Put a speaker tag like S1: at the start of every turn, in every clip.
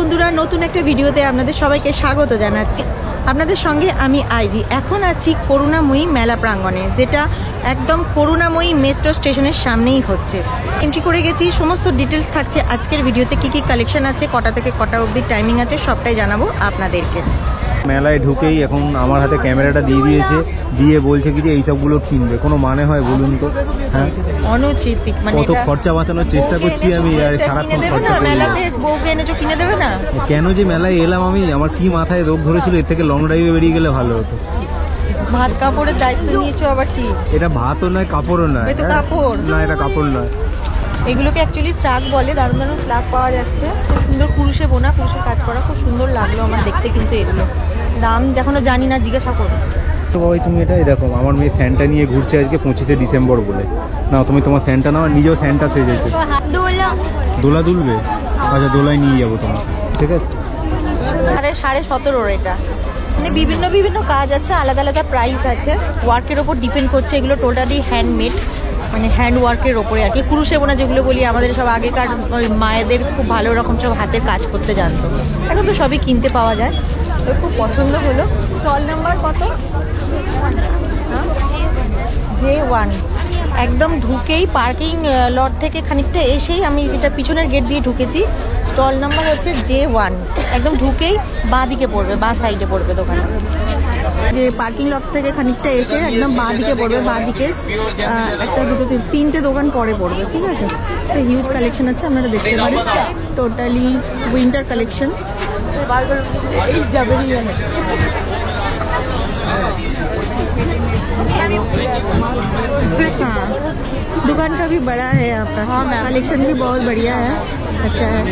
S1: বন্ধুরা, নতুন একটা ভিডিওতে আপনাদের সবাইকে স্বাগত জানাচ্ছি। আপনাদের সঙ্গে আমি আইভি। এখন আছি করুণাময়ী মেলা প্রাঙ্গণে, যেটা একদম করুণাময়ী মেট্রো স্টেশনের সামনেই হচ্ছে। এন্ট্রি করে গেছি, সমস্ত ডিটেলস থাকছে আজকের ভিডিওতে। কি কি কালেকশন আছে, কটা থেকে কটা অবধি টাইমিং আছে, সবটাই জানাবো আপনাদেরকে।
S2: মেলায় ঢুকেই এখন আমার হাতে ক্যামেরাটা দিয়ে দিয়েছে, দিয়ে বলছে কি যে এইসবগুলো কিনবে। কোনো মানে হয় বলুন তো? হ্যাঁ,
S1: অনুচিত। মানে
S2: কত খরচা বাঁচানোর চেষ্টা করছি আমি, আর সারাক্ষণ খরচা করি।
S1: মেলাতে বউকে এনেছো, কিনে দেবে না?
S2: কেন যে মেলায় এলাম আমি, আমার কি মাথায় রোগ ধরেছিল, এর থেকে লং ড্রাইভে বেরিয়ে গেলে ভালো হতো।
S1: ভাত কাপড়ের দায়িত্ব নিয়েছো আবার? কি
S2: এটা ভাতও নয়, কাপড়ও নয়।
S1: এটা কাপড়
S2: না, এটা কাপড় নয়।
S1: এগুলোকে অ্যাকচুয়ালি স্লাগ বলে। দারুণ দারুণ স্লাগ পাওয়া যাচ্ছে, খুব সুন্দর কুরুশে বোনা, কুরুশে কাজ করা, খুব সুন্দর লাগলো আমার দেখতে। কিন্তু এগুলো দাম এখনো জানি না, জিজ্ঞাসা করবো।
S2: তো বাবাই তুমি এটা দেখো, আমার মেয়ে স্যান্টা নিয়ে ঘুরছে আজকে 25শে ডিসেম্বর বলে। না, তুমি তোমার স্যান্টা নাও, নিজেও স্যান্টা সেজেছে। দোলা দুলবে? আচ্ছা, দোলায় নিয়ে যাবো তোমার, ঠিক আছে।
S1: 17.5 এটা, মানে বিভিন্ন বিভিন্ন কাজ আছে, আলাদা আলাদা প্রাইস আছে, ওয়ার্কের ওপর ডিপেন্ড করছে। এগুলো টোটালি হ্যান্ডমেড, মানে হ্যান্ড ওয়ার্কের ওপরে আর কি। কুরুশে বোনা যেগুলো বলি, আমাদের সব আগেকার মায়েদের খুব ভালো রকম সব হাতের কাজ করতে জানতো। এখন তো সবই কিনতে পাওয়া যায়। তো খুব পছন্দ হলো। স্টল নাম্বার কত? J1। একদম ঢুকেই পার্কিং লট থেকে খানিকটা এসেই আমি যেটা পিছনের গেট দিয়ে ঢুকেছি, স্টল নাম্বার হচ্ছে J1। একদম ঢুকেই বাঁ দিকে পড়বে, বাঁ সাইডে পড়বে দোকান। যে পার্কিং লট থেকে খানিকটা এসে একদম বাঁ দিকে পড়বে, বাঁ দিকে একটা দুটো তিনটে দোকান পরে পড়বে, ঠিক আছে। তো হিউজ কালেকশন আছে, আপনারা দেখতে পারেন। Totally winter collection. हाँ, दुकान का भी बड़ा है आपका। हाँ मैम, कलेक्शन भी बहुत बढ़िया है, अच्छा है।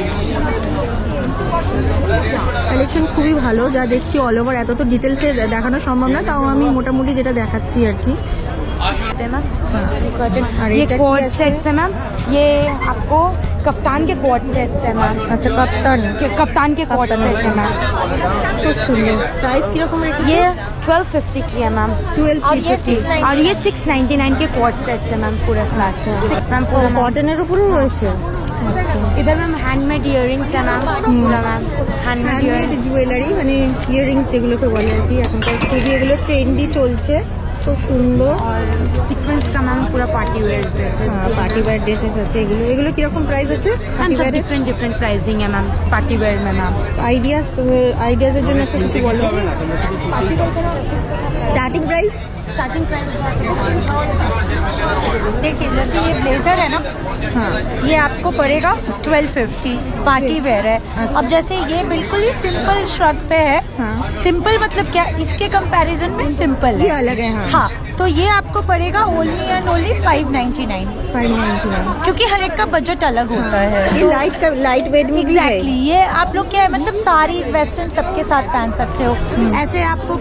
S1: কালেকশন খুবই ভালো, যা দেখছি অল ওভার। এত তো ডিটেলসে দেখানো সম্ভব না, তাও আমি মোটামুটি যেটা দেখাচ্ছি আর কি।
S3: ये कोट सेट्स है मैम, ये आपको कफ्तान के कोट सेट्स है मैम।
S1: अच्छा, कफ्तान
S3: के कोट सेट है मैम।
S1: तो सुंदर। प्राइस किरकम है?
S3: ये 1250 की है मैम।
S1: 1250।
S3: और ये 699 के कोट सेट्स है मैम, पूरे फ्लैट है मैम। पूरा
S1: कॉटनेर ऊपर রয়েছে।
S3: इधर मैम हैंडमेड इयरिंग्स है मैम, पूरा मैम हैंडमेड
S1: জুয়েলারি, মানে ইয়ারিংস যেগুলোকে বলে আর কি। এখনকার খুবই এগুলো ট্রেন্ডি চলছে, খুব সুন্দর।
S3: और सीक्वेंस का मैम पूरा party wear dresses.
S1: Party wear dresses আছে। এগুলো কিরকম প্রাইস আছে?
S3: मैम सब डिफरेंट प्राइसिंग है मैम पार्टी वेयर में मैम।
S1: आइडियाज़ের जন্য একটু কিছু বলো। स्टार्टिंग प्राइस
S3: देखिए, जैसे ये ब्लेजर है ना,
S1: हाँ,
S3: ये आपको पड़ेगा 1250, पार्टी वेयर है।
S1: अच्छा।
S3: अब जैसे ये बिल्कुल ही सिंपल श्रग पे है।
S1: हाँ।
S3: सिंपल मतलब क्या, इसके कंपैरिजन में सिंपल
S1: ये
S3: है।
S1: अलग है। हाँ,
S3: हाँ, तो ये आपको पड़ेगा ओनली एंड ओनली 599,
S1: 599।
S3: क्योंकि हर एक का बजट अलग होता है।
S1: ये लाइट वेट में भी है।
S3: एग्जैक्टली, ये आप लोग क्या है, मतलब साड़ी वेस्टर्न सबके साथ पहन सकते हो। ऐसे आपको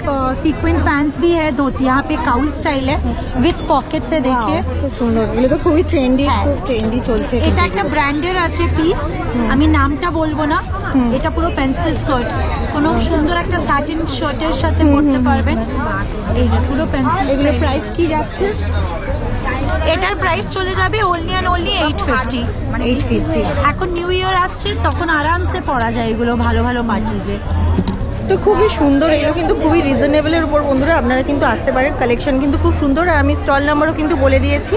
S3: सीक्वेंट पैंट्स भी है, धोती, यहाँ पे काउल स्टाइल है विथ पॉकेट से। देखिए
S1: খুব সুন্দর, এগুলো তো খুবই ট্রেন্ডি, খুব ট্রেন্ডি চলছে।
S3: এটা একটা ব্র্যান্ডের আছে পিস, আমি নামটা বলবো না। এটা পুরো পেন্সিল স্কার্ট, কোনো সুন্দর একটা সাটিন শার্টের সাথে পরতে পারবেন। এই যে পুরো পেন্সিল।
S1: এগুলো প্রাইস কি যাচ্ছে?
S3: এটার প্রাইস চলে যাবে ওনলি অ্যান্ড ওনলি 850।
S1: 850।
S3: এখন নিউ ইয়ার আসছে, তখন আরামসে পরা যায় এগুলো, ভালো ভালো পার্টিজে।
S1: তো খুবই সুন্দর এগুলো, কিন্তু খুবই রিজনেবলের উপর। বন্ধুরা, আপনারা কিন্তু আসতে পারেন, কালেকশন কিন্তু খুব সুন্দর। আমি স্টল নাম্বারও কিন্তু বলে দিয়েছি,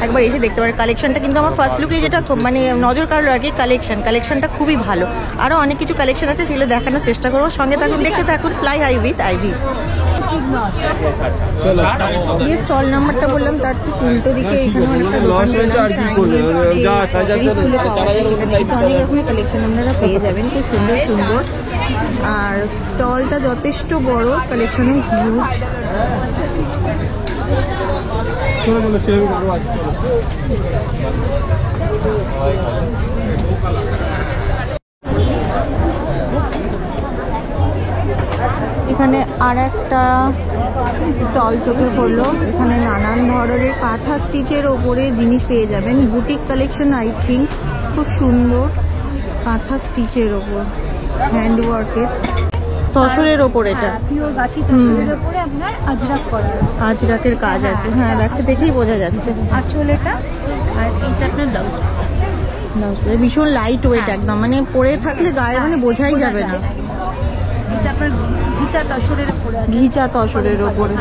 S1: একবার এসে দেখতে পারেন। কালেকশনটা কিন্তু আমার ফার্স্ট লুকে যেটা মানে নজর কাড়লো আর কি, কালেকশনটা খুবই ভালো। আরও অনেক কিছু কালেকশন আছে, সেগুলো দেখানোর চেষ্টা করবো। সঙ্গে থাকুন, দেখতে থাকুন ফ্লাই হাই উইথ আইভি। ये स्टॉल नंबरটা বললাম, তার ঠিক উল্টো দিকে এখানে অনেকটা দোকান অনেক রকমের কালেকশন আপনারা পেয়ে যাবেন, খুব সুন্দর সুন্দর। আর স্টলটা যথেষ্ট বড়, কালেকশনও হিউজ। এখানে আর একটা স্টল চোখে পড়লো। এখানে নানান ধরনের কাঁথা স্টিচের ওপরে জিনিস পেয়ে যাবেন, বুটিক কালেকশন আই থিঙ্ক। খুব সুন্দর কাঁথা স্টিচের ওপর, হ্যান্ডওয়ার্কের, তসরের ওপর। এটা আজরাকের কাজ আছে। হ্যাঁ, দেখেই বোঝা যাচ্ছে।
S3: আঁচল এটা, আর এটা আপনার ব্লাউজ পিস।
S1: ভীষণ লাইট ওয়েট একদম, মানে পরে থাকলে গায়ে মানে বোঝাই যাবে না।
S3: এটা আপনার ঘিচা তসরের উপরে আছে।
S1: ঘিচা তসরের ওপরে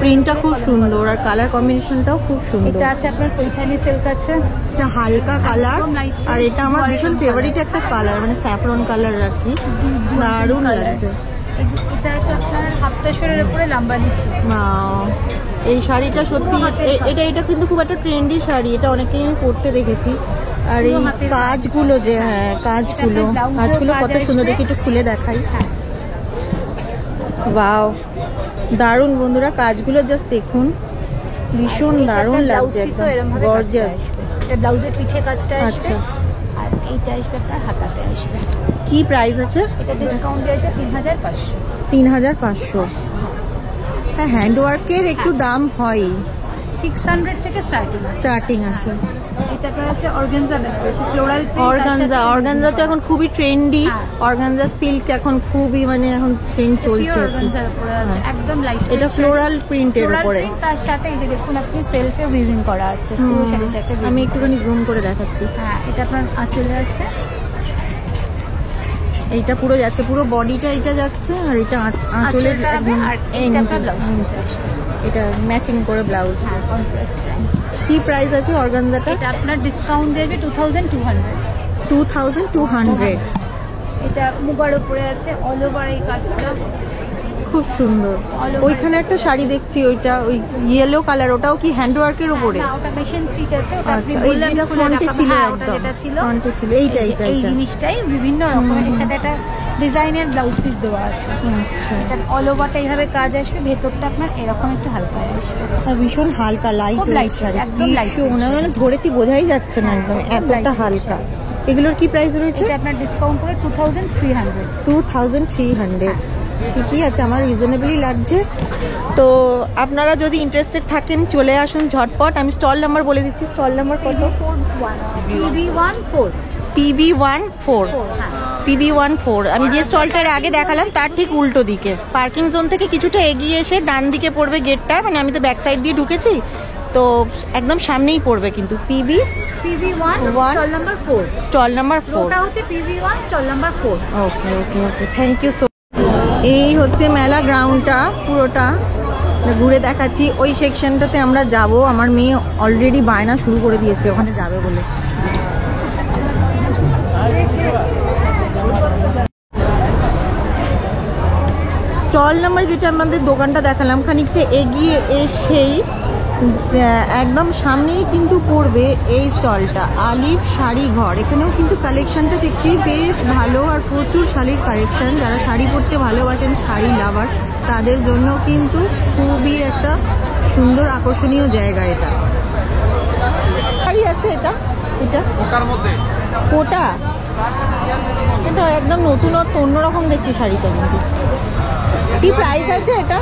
S1: প্রিন্টটা খুব সুন্দর আর কালার কম্বিনেশনটাও খুব সুন্দর।
S3: এটা আছে আপনার পৈঠানি সিল্ক আছে,
S1: এটা হালকা কালার
S3: একদম light
S1: আর এটা আমার ভীষণ ফেভারিট একটা কালার, মানে স্যাফরন কালার আর কি, দারুণ লাগছে।
S3: এটা আছে আপনার হাফ তসরের উপরে লাম্বানি স্টিচ।
S1: এই শাড়িটা সত্যি এটা কিন্তু খুব একটা ট্রেন্ডি শাড়ি, এটা অনেকেই আমি পরতে দেখেছি। আর এই কাজগুলো যে কাজগুলো কত সুন্দর, দেখি একটু খুলে দেখাই। ওয়াও দারুণ বন্ধুরা, কাজগুলো জাস্ট দেখুন, ভীষণ দারুণ লাগছে, একদম গর্জিয়াস।
S3: এটা ব্লাউজের পিঠে কাজটা আসবে।
S1: আচ্ছা,
S3: আর এইটা আসবে আপনার হাতাতে আসবে।
S1: কি প্রাইস আছে?
S3: এটা ডিসকাউন্ট দিয়ে আসবে 3500।
S1: 3500। হ্যাঁ, হ্যান্ডওয়ার্কের একটু দাম হয়,
S3: 600 থেকে
S1: স্টার্টিং আছে।
S3: এটা আপনার আছে অর্গানজা, ফ্লোরাল
S1: অর্গানজা তো এখন খুবই ট্রেন্ডি।
S3: হ্যাঁ।
S1: অর্গানজা সিল্ক এখন খুবই মানে এখন ট্রেন্ড চলছে।
S3: অর্গানজার উপরে আছে, একদম লাইট।
S1: এটা ফ্লোরাল প্রিন্টের উপরে,
S3: তার সাথে এই যে দেখুন আপনি সেলফে উইভিং করা আছে পুরো শাড়িটাতে।
S1: আমি একটুখানি জুম করে দেখাচ্ছি।
S3: হ্যাঁ, এটা আপনার আঁচলে আছে,
S1: এইটা পুরো যাচ্ছে, পুরো বডিটা এটা যাচ্ছে, আর এটা আঁচলের একদম
S3: আর এইটা আপনার ব্লাউজ পিসে আসবে।
S1: এটা ম্যাচিং করে ব্লাউজ।
S3: হ্যাঁ, কন্ট্রাস্ট।
S1: কি প্রাইস আছে অর্গানজাটা?
S3: এটা আপনার ডিসকাউন্ট দেবে 2200।
S1: 2200।
S3: এটা মুগার উপরে আছে, অল ওভার এই কাজটা
S1: খুব সুন্দর। ওইখানে একটা শাড়ি দেখছি, ওইটা ওই ইয়েলো কালার, ওটাও কি হ্যান্ডওয়ার্কের উপরে?
S3: না, ওটা মেশিন স্টিচ আছে। ওটা আপনি
S1: আচ্ছা,
S3: বললেন
S1: এইটা
S3: খুলে
S1: ফ্রন্টে
S3: দেখাবো।
S1: ছিল,
S3: হ্যাঁ,
S1: একদম
S3: ওটা ছিল
S1: ফ্রন্টে ছিল। এই
S3: জিনিসটাই বিভিন্ন রকমের সাথে একটা ডিজাইনের ব্লাউজ পিস দেওয়া আছে।
S1: আচ্ছা,
S3: এটা অল ওভারটা এইভাবে কাজ আসবে, ভেতরটা আপনার এরকম একটু হালকা আসবে।
S1: আর ভীষণ হালকা লাইট
S3: খুব light
S1: শাড়ি,
S3: একদম light
S1: মানে ধরেছি বোঝাই যাচ্ছে না, একদম এতটা হালকা। এগুলোর কি প্রাইস রয়েছে?
S3: এটা আপনার ডিসকাউন্ট করে 2300।
S1: 2300। ঠিকই আছে, আমার রিজনেবলি লাগছে। তো আপনারা যদি ইন্টারেস্টেড থাকেন চলে আসুন ঝটপট। আমি স্টল নাম্বার বলে দিচ্ছি, স্টল নাম্বার কত?
S3: PB14।
S1: PB14। PB14। আমি যে স্টলটার আগে দেখালাম তার ঠিক উল্টো দিকে, পার্কিং জোন থেকে কিছুটা এগিয়ে এসে ডান দিকে পড়বে গেটটা, মানে আমি তো ব্যাক সাইড দিয়ে ঢুকেছি, তো একদম সামনেই পড়বে কিন্তু
S3: PB1 stall number 4।
S1: Stall number 4।
S3: ওটা হচ্ছে PB1 stall number 4।
S1: Okay okay okay, thank you so. এই হচ্ছে মেলা গ্রাউন্ডটা, পুরোটা ঘুরে দেখাচ্ছি। ওই সেকশনটাতে আমরা যাব, আমার মেয়ে অলরেডি বায়না শুরু করে দিয়েছে ওখানে যাবে বলে। স্টল নাম্বার যেটা আমাদের দোকানটা দেখালাম, খানিকটা এগিয়ে এসেই একদম সামনেই কিন্তু পড়বে এই স্টলটা, আলিফ শাড়ি ঘর। এখানেও কিন্তু কালেকশনটা দেখছি বেশ ভালো, আর প্রচুর শাড়ির কালেকশন। যারা শাড়ি পরতে ভালোবাসেন, শাড়ি লাভার, তাদের জন্য কিন্তু খুবই একটা সুন্দর আকর্ষণীয় জায়গা এটা। শাড়ি আছে এটা, এটা কোটা, এটা একদম নতুনত্ব অন্যরকম দেখছি শাড়িটা। কিন্তু কি প্রাইস আছে এটা?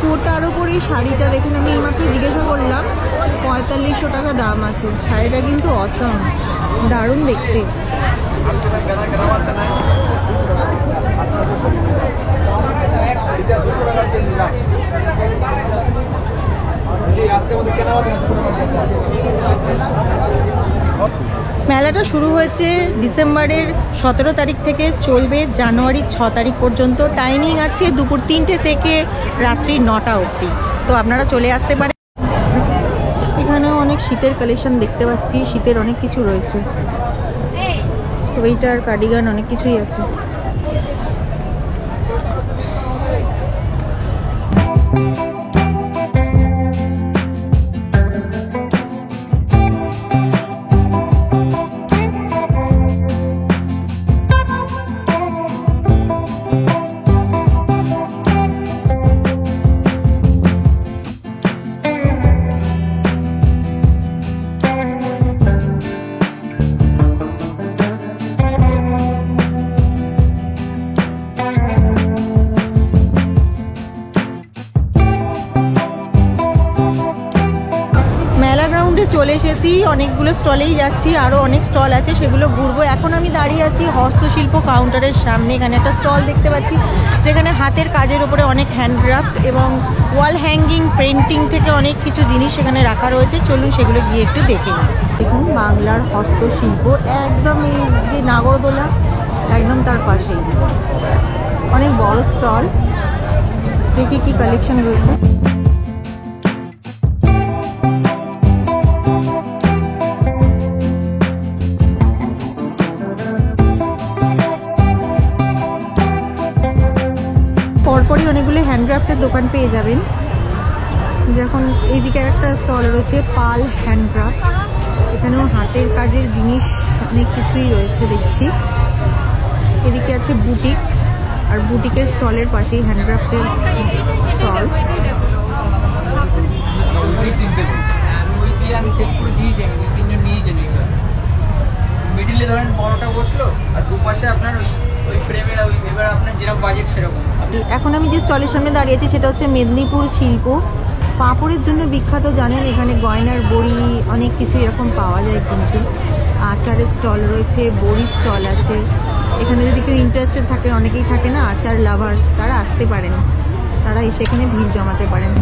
S1: কোটার উপর এই শাড়িটা দেখুন, আমি এইমাত্র জিজ্ঞাসা করলাম, 4500 টাকা দাম আছে। শাড়িটা কিন্তু অসাম, দারুণ দেখতে। মেলাটা শুরু হয়েছে ডিসেম্বরের 17 তারিখ থেকে, চলবে জানুয়ারির 6 তারিখ পর্যন্ত। টাইমিং আছে দুপুর 3টে থেকে রাত্রি 9টা অবধি। তো আপনারা চলে আসতে পারেন। এখানেও অনেক শীতের কালেকশন দেখতে পাচ্ছি, শীতের অনেক কিছু রয়েছে, সোয়েটার, কার্ডিগান, অনেক কিছুই আছে। এসেছি, অনেকগুলো স্টলেই যাচ্ছি, আরও অনেক স্টল আছে, সেগুলো ঘুরবো। এখন আমি দাঁড়িয়ে আছি হস্তশিল্প কাউন্টারের সামনে। এখানে একটা স্টল দেখতে পাচ্ছি যেখানে হাতের কাজের উপরে অনেক হ্যান্ডক্রাফট এবং ওয়াল হ্যাঙ্গিং, পেন্টিং থেকে অনেক কিছু জিনিস সেখানে রাখা রয়েছে। চলুন সেগুলো গিয়ে একটু দেখে নিই। দেখুন বাংলার হস্তশিল্প, একদম এই যে নাগরদোলা একদম তার পাশেই অনেক বড় স্টল। দেখি কি কালেকশন রয়েছে। পরপরই অনেকগুলো হ্যান্ডক্রাফটের দোকান পেয়ে যাবেন। যখন এইদিকে একটা স্টল রয়েছে পাল হ্যান্ডক্রাফট, এখানেও হাতের কাজের জিনিস অনেক কিছুই রয়েছে দেখছি। এদিকে আছে বুটিক, আর বুটিকের স্টলের পাশেই হ্যান্ডক্রাফটের স্টল।
S4: মিডিলে ধরেন বড়টা বসলো আর দুপাশে আপনার ওই ফ্রেমের এবার আপনার যেরকম বাজেট সেরকম।
S1: এখন আমি যে স্টলের সামনে দাঁড়িয়েছি সেটা হচ্ছে মেদিনীপুর শিল্প। পাঁপড়ের জন্য বিখ্যাত জানেন, এখানে গয়নার বড়ি অনেক কিছু এরকম পাওয়া যায়, কিন্তু আচারের স্টল রয়েছে, বড়ির স্টল আছে। এখানে যদি কেউ ইন্টারেস্টেড থাকে, অনেকেই থাকে না আচার লাভার, তারা আসতে পারেন, তারা এসে এখানে ভিড় জমাতে পারেন।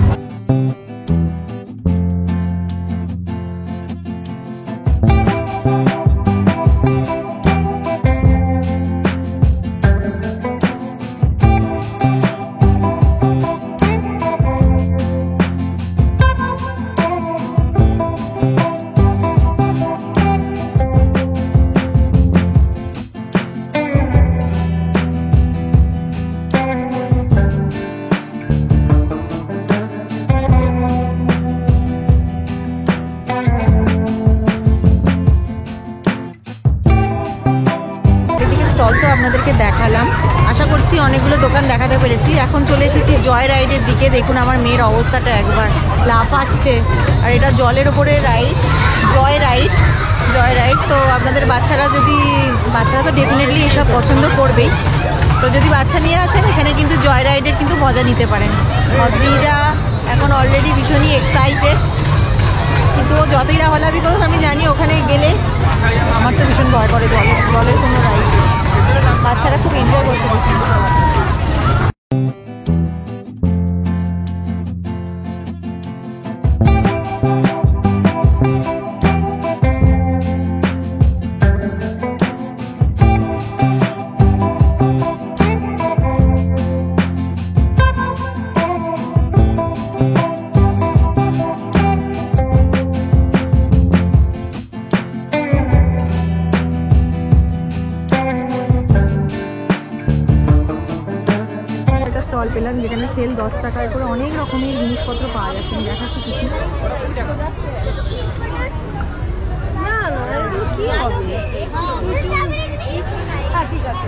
S1: আপনাদেরকে দেখালাম, আশা করছি অনেকগুলো দোকান দেখাতে পেরেছি। এখন চলে এসেছি জয় রাইডের দিকে। দেখুন আমার মেয়ের অবস্থাটা, একবার লাফাচ্ছে। আর এটা জলের ওপরে রাইড, জয় রাইড। তো আপনাদের বাচ্চারা তো ডেফিনেটলি এসব পছন্দ করবেই। তো যদি বাচ্চা নিয়ে আসেন, এখানে কিন্তু জয় রাইডের কিন্তু মজা নিতে পারেন। অদ্রিজা এখন অলরেডি ভীষণই এক্সাইটেড, কিন্তু ও যতই লাফালাফি করুন, আমি জানি ওখানে গেলে আমার তো ভীষণ ভয় করে জলের কোনো রাইড। বাচ্চারা খুব এনজয় করছে। স্টল পেলাম যেখানে সেল 10 টাকার করে অনেক রকমের জিনিসপত্র পাওয়া যাচ্ছে। দেখাচ্ছি কিছু। ঠিক আছে।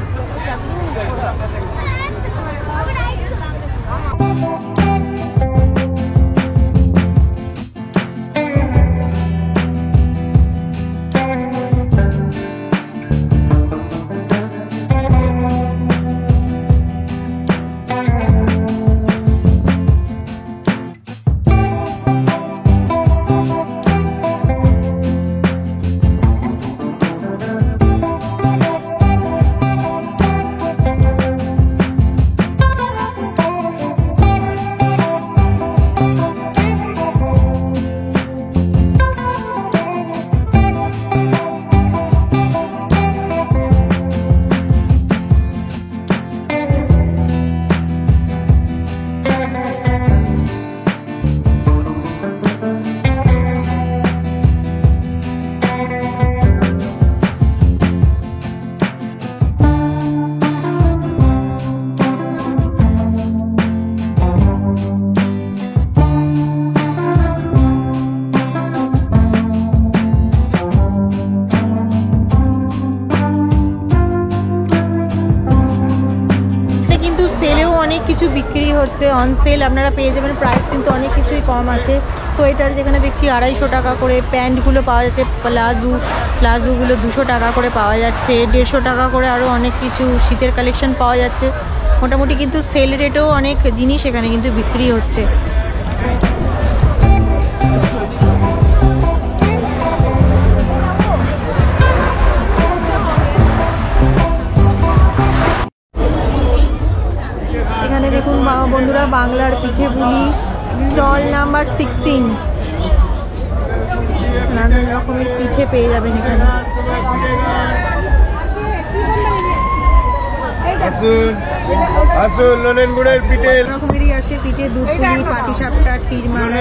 S1: কিছু বিক্রি হচ্ছে অন সেল, আপনারা পেয়ে যাবেন। প্রাইস কিন্তু অনেক কিছুই কম আছে। সোয়েটার যেখানে দেখছি 250 টাকা করে, প্যান্টগুলো পাওয়া যাচ্ছে, প্লাজোগুলো 200 টাকা করে পাওয়া যাচ্ছে, 150 টাকা করে আরও অনেক কিছু শীতের কালেকশন পাওয়া যাচ্ছে। মোটামুটি কিন্তু সেল রেটেও অনেক জিনিস এখানে কিন্তু বিক্রি হচ্ছে। বন্ধুরা বাংলার পিঠে পুলি স্টল নাম্বার 16। নানান রকমের পিঠে পেয়ে যাবেন এখানে। রকমেরই আছে পিঠে, দুধ পুলি, পাটিসাপটা, ক্ষীরমালা,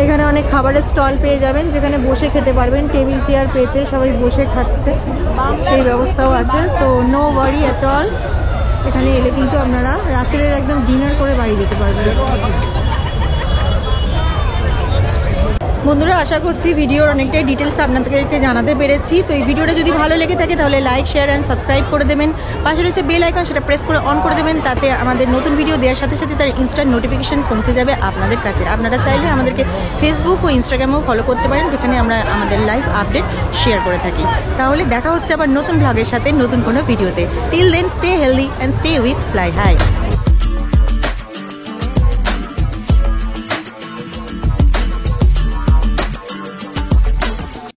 S1: এখানে অনেক খাবারের স্টল পেয়ে যাবেন যেখানে বসে খেতে পারবেন, টেবিল চেয়ার পেতে সবাই বসে খাচ্ছে সেই ব্যবস্থাও আছে। তো নো ওয়ারি এট অল, এখানে এলে কিন্তু আপনারা রাত্রের একদম ডিনার করে বাড়ি যেতে পারবেন। বন্ধুরা আশা করছি ভিডিওর অনেকটাই ডিটেলস আপনাদেরকে জানাতে পেরেছি। তো এই ভিডিওটা যদি ভালো লেগে থাকে তাহলে লাইক, শেয়ার অ্যান্ড সাবস্ক্রাইব করে দেবেন। পাশে রয়েছে বেল আইকন, সেটা প্রেস করে অন করে দেবেন, তাতে আমাদের নতুন ভিডিও দেওয়ার সাথে সাথে তার ইনস্ট্যান্ট নোটিফিকেশন পৌঁছে যাবে আপনাদের কাছে। আপনারা চাইলে আমাদেরকে ফেসবুক ও ইনস্টাগ্রামেও ফলো করতে পারেন, যেখানে আমরা আমাদের লাইভ আপডেট শেয়ার করে থাকি। তাহলে দেখা হচ্ছে আবার নতুন ব্লগের সাথে নতুন কোনো ভিডিওতে। Till then stay healthy and stay with fly high.